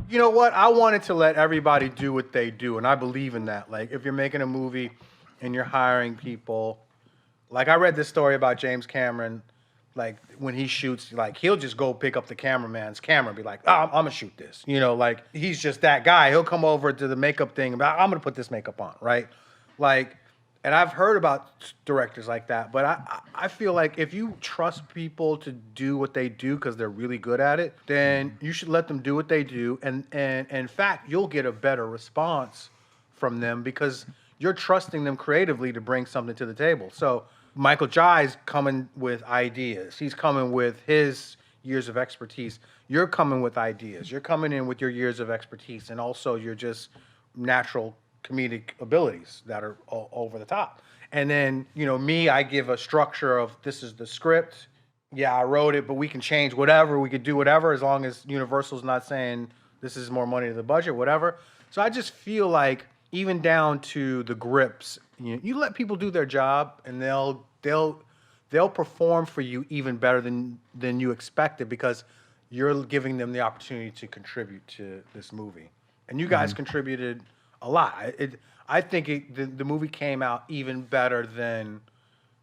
You know what? I wanted to let everybody do what they do, and I believe in that. Like, if you're making a movie and you're hiring people, like I read this story about James Cameron, like when he shoots, like he'll just go pick up the cameraman's camera and be like, oh, I'm gonna shoot this. You know, like he's just that guy. He'll come over to the makeup thing and be like, I'm gonna put this makeup on, right? Like, and I've heard about directors like that, but I feel like if you trust people to do what they do because they're really good at it, then you should let them do what they do, and in fact, you'll get a better response from them because you're trusting them creatively to bring something to the table. So Michael Jai's coming with ideas. He's coming with his years of expertise. You're coming with ideas. You're coming in with your years of expertise, and also you're just natural comedic abilities that are over the top. And then, you know, me, I give a structure of this is the script. Yeah, I wrote it, but we can change whatever. We could do whatever as long as Universal's not saying this is more money to the budget, whatever. So I just feel like even down to the grips, you let people do their job and they'll perform for you even better than you expected because you're giving them the opportunity to contribute to this movie. And you guys contributed a lot. I think the movie came out even better than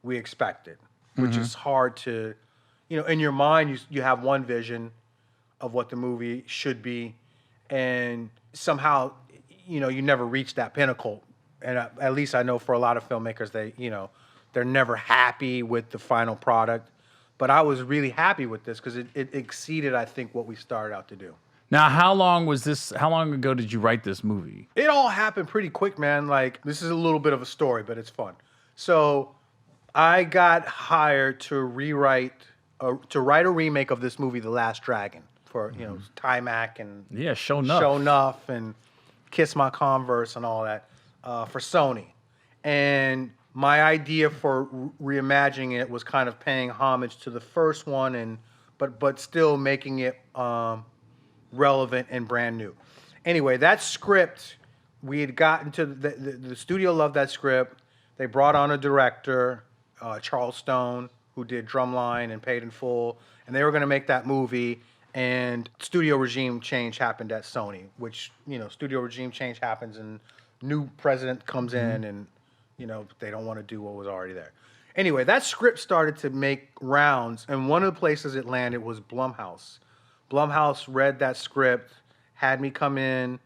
we expected, which is hard to, you know, in your mind, you have one vision of what the movie should be, and somehow, you know, you never reach that pinnacle. And at least I know for a lot of filmmakers, they're never happy with the final product. But I was really happy with this because it exceeded, I think, what we started out to do. Now, how long ago did you write this movie? It all happened pretty quick, man. Like, this is a little bit of a story, but it's fun. So I got hired to write a remake of this movie, The Last Dragon, for, you know, Timac and Show Enough and Kiss My Converse and all that for Sony. And my idea for reimagining it was kind of paying homage to the first one, but still making it relevant and brand new. Anyway, that script, we had gotten to the studio loved that script. They brought on a director, Charles Stone, who did Drumline and Paid in Full, and they were going to make that movie. And studio regime change happened at Sony, which, you know, studio regime change happens and new president comes in and, you know, they don't want to do what was already there. Anyway, that script started to make rounds, and one of the places it landed was Blumhouse. Blumhouse read that script, had me come in.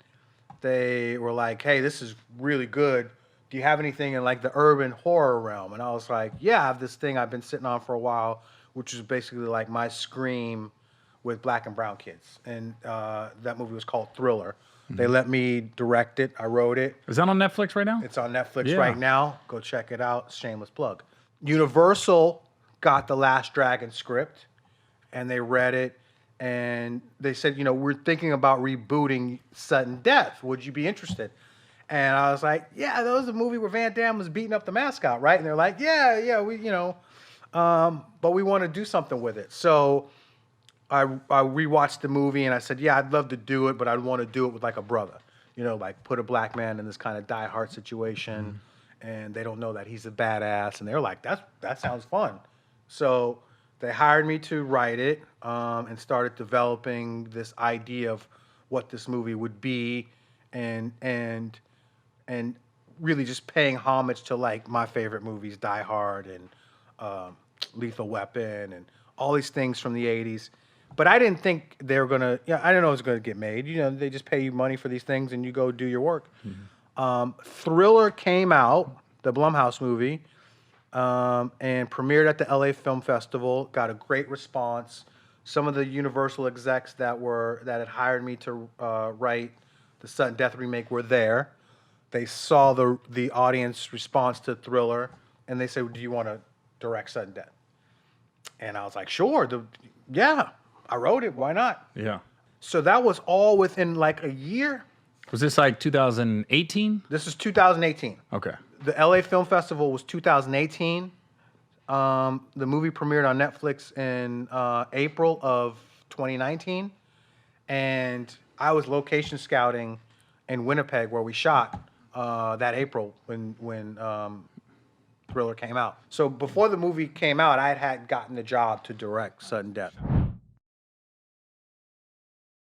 They were like, hey, this is really good. Do you have anything in like the urban horror realm? And I was like, yeah, I have this thing I've been sitting on for a while, which is basically like my Scream with black and brown kids. And that movie was called Thriller. They let me direct it. I wrote it. Is that on Netflix right now? It's on Netflix right now. Go check it out. Shameless plug. Universal got The Last Dragon script, and they read it, and they said, you know, we're thinking about rebooting Sudden Death. Would you be interested? And I was like, yeah, that was a movie where Van Damme was beating up the mascot, right? And they're like, yeah, we, you know, but we want to do something with it. So I rewatched the movie and I said, yeah, I'd love to do it, but I'd want to do it with like a brother. You know, like put a black man in this kind of die-hard situation, and they don't know that he's a badass, and they're like, that sounds fun. So they hired me to write it, and started developing this idea of what this movie would be, and really just paying homage to like my favorite movies, Die Hard and Lethal Weapon, and all these things from the 80s. But I didn't think they were gonna. Yeah, I didn't know it was gonna get made. You know, they just pay you money for these things, and you go do your work. Thriller came out, the Blumhouse movie, and premiered at the LA Film Festival. Got a great response. Some of the Universal execs that had hired me to write the Sudden Death remake were there. They saw the audience response to Thriller, and they said, "Do you want to direct Sudden Death?" And I was like, "Sure, yeah." I wrote it. Why not? Yeah. So that was all within like a year. Was this like 2018? This is 2018. Okay. The LA Film Festival was 2018. The movie premiered on Netflix in April of 2019. And I was location scouting in Winnipeg where we shot that April when Thriller came out. So before the movie came out, I had gotten the job to direct Sudden Death.